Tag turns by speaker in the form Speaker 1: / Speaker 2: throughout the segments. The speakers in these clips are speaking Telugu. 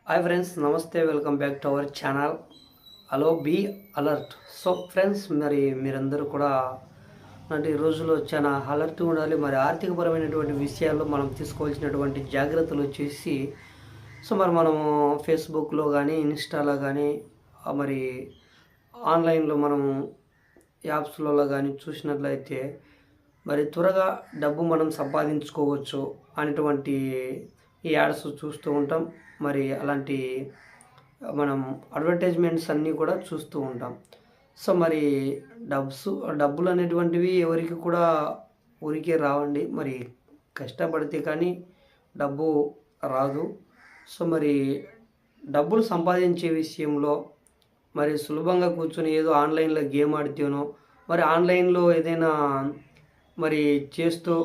Speaker 1: హాయ్ ఫ్రెండ్స్, నమస్తే. Welcome back to our channel. Hello, be alert. So friends, మరి మీరందరూ కూడా అంటే ఈ రోజుల్లో చాలా అలర్ట్ ఉండాలి. మరి ఆర్థికపరమైనటువంటి విషయాల్లో మనం తీసుకోవాల్సినటువంటి జాగ్రత్తలు వచ్చేసి మరి మనము ఫేస్బుక్లో కానీ ఇన్స్టాలో కానీ మరి ఆన్లైన్లో మనము యాప్స్లలో కానీ చూసినట్లయితే మరి త్వరగా డబ్బు మనం సంపాదించుకోవచ్చు అనేటువంటి ఈ యాడ్స్ చూస్తూ ఉంటాం. మరి అలాంటి మనం అడ్వర్టైజ్మెంట్స్ అన్నీ కూడా చూస్తూ ఉంటాం. సో మరి డబ్బులు అనేటువంటివి ఎవరికి కూడా ఊరికే రావండి. మరి కష్టపడితే కానీ డబ్బు రాదు. సో మరి డబ్బులు సంపాదించే విషయంలో మరి సులభంగా కూర్చొని ఏదో ఆన్లైన్లో గేమ్ ఆడితేనో మరి ఆన్లైన్లో ఏదైనా మరి చేస్తూ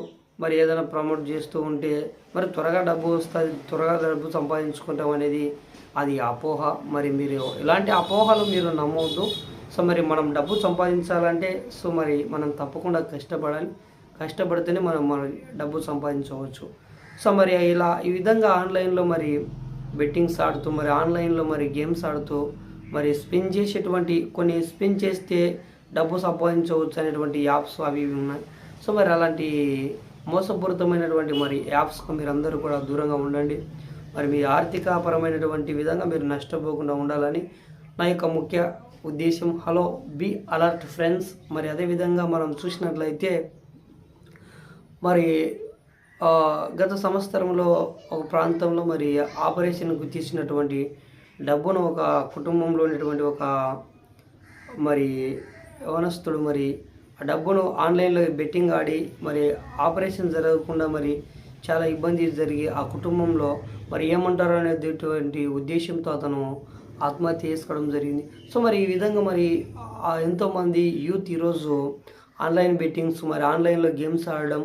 Speaker 1: మరి ఏదైనా ప్రమోట్ చేస్తూ ఉంటే మరి త్వరగా డబ్బు వస్తుంది, త్వరగా డబ్బు సంపాదించుకుంటాం అనేది అది అపోహ. మరి మీరు ఇలాంటి అపోహలు మీరు నమ్మవద్దు. సో మరి మనం డబ్బు సంపాదించాలంటే సో మరి మనం తప్పకుండా కష్టపడాలి. కష్టపడితేనే మన డబ్బు సంపాదించవచ్చు. సో మరి ఈ విధంగా ఆన్లైన్లో మరి బెట్టింగ్స్ ఆడుతూ మరి ఆన్లైన్లో మరి గేమ్స్ ఆడుతూ మరి స్పిన్ చేసేటువంటి కొన్ని స్పిన్ చేస్తే డబ్బు సంపాదించవచ్చు అనేటువంటి యాప్స్ అవి ఉన్నాయి. సో మరి అలాంటి మోసపూరితమైనటువంటి మరి యాప్స్కు మీరందరూ కూడా దూరంగా ఉండండి. మరి మీ ఆర్థికపరమైనటువంటి విధంగా మీరు నష్టపోకుండా ఉండాలని నా యొక్క ముఖ్య ఉద్దేశం. Hello, be alert friends. మరి అదేవిధంగా మనం చూసినట్లయితే మరి గత సంవత్సరంలో ఒక ప్రాంతంలో మరి ఆపరేషన్కు తీసినటువంటి డబ్బును ఒక కుటుంబంలో ఉన్నటువంటి ఒక మరి యవనస్తుడు మరి ఆ డబ్బును ఆన్లైన్లో బెట్టింగ్ ఆడి మరి ఆపరేషన్ జరగకుండా మరి చాలా ఇబ్బంది జరిగి ఆ కుటుంబంలో మరి ఏమంటారు అనేటువంటి ఉద్దేశంతో అతను ఆత్మహత్య చేసుకోవడం జరిగింది. సో మరి ఈ విధంగా మరి ఎంతోమంది యూత్ ఈరోజు ఆన్లైన్ బెట్టింగ్స్ మరి ఆన్లైన్లో గేమ్స్ ఆడడం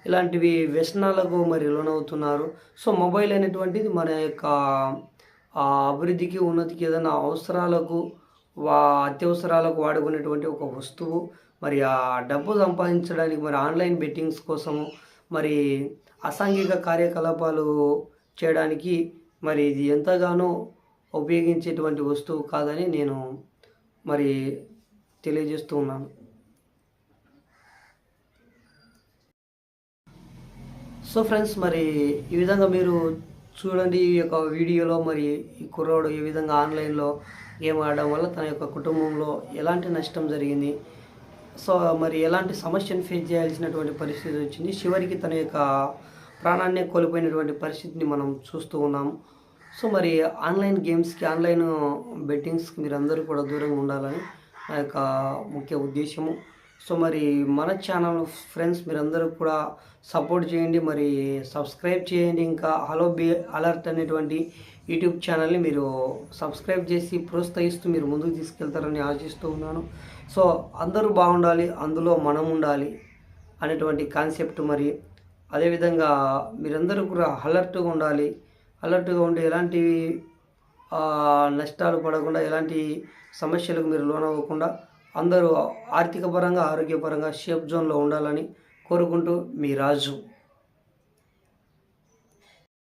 Speaker 1: ఇలాంటివి వ్యసనాలకు మరి లోనవుతున్నారు. సో మొబైల్ అనేటువంటిది మన యొక్క అభివృద్ధికి ఉన్నతికి ఏదైనా అవసరాలకు అత్యవసరాలకు వాడుకునేటువంటి ఒక వస్తువు. మరి ఆ డబ్బు సంపాదించడానికి మరి ఆన్లైన్ బెట్టింగ్స్ కోసము మరి అసాంఘిక కార్యకలాపాలు చేయడానికి మరి ఇది ఎంతగానో ఉపయోగించేటువంటి వస్తువు కాదని నేను మరి తెలియజేస్తూ ఉన్నాను. సో ఫ్రెండ్స్, మరి ఈ విధంగా మీరు చూడండి ఈ యొక్క వీడియోలో మరి ఈ కుర్రాడు ఏ విధంగా ఆన్లైన్లో గేమ్ ఆడడం వల్ల తన యొక్క కుటుంబంలో ఎలాంటి నష్టం జరిగింది, సో మరి ఎలాంటి సమస్యను ఫేస్ చేయాల్సినటువంటి పరిస్థితి వచ్చింది, చివరికి తన యొక్క ప్రాణాన్ని కోల్పోయినటువంటి పరిస్థితిని మనం చూస్తూ ఉన్నాము. సో మరి ఆన్లైన్ గేమ్స్కి ఆన్లైన్ బెట్టింగ్స్కి మీరందరూ కూడా దూరంగా ఉండాలని నా యొక్క ముఖ్య ఉద్దేశము. సో మరి మన ఛానల్ ఫ్రెండ్స్ మీరందరూ కూడా సపోర్ట్ చేయండి, మరి సబ్స్క్రైబ్ చేయండి. ఇంకా హలో బీ అలర్ట్ అనేటువంటి యూట్యూబ్ ఛానల్ని మీరు సబ్స్క్రైబ్ చేసి ప్రోత్సహిస్తూ మీరు ముందుకు తీసుకెళ్తారని ఆశిస్తూ ఉన్నాను. సో అందరూ బాగుండాలి, అందులో మనం ఉండాలి అనేటువంటి కాన్సెప్ట్. మరి అదేవిధంగా మీరందరూ కూడా అలర్ట్గా ఉండాలి. అలర్ట్గా ఉండి ఎలాంటి నష్టాలు పడకుండా ఎలాంటి సమస్యలకు మీరు లోనవ్వకుండా అందరూ ఆర్థిక పరంగా ఆరోగ్యపరంగా సేఫ్ జోన్లో ఉండాలని కోరుకుంటూ మీ రాజు.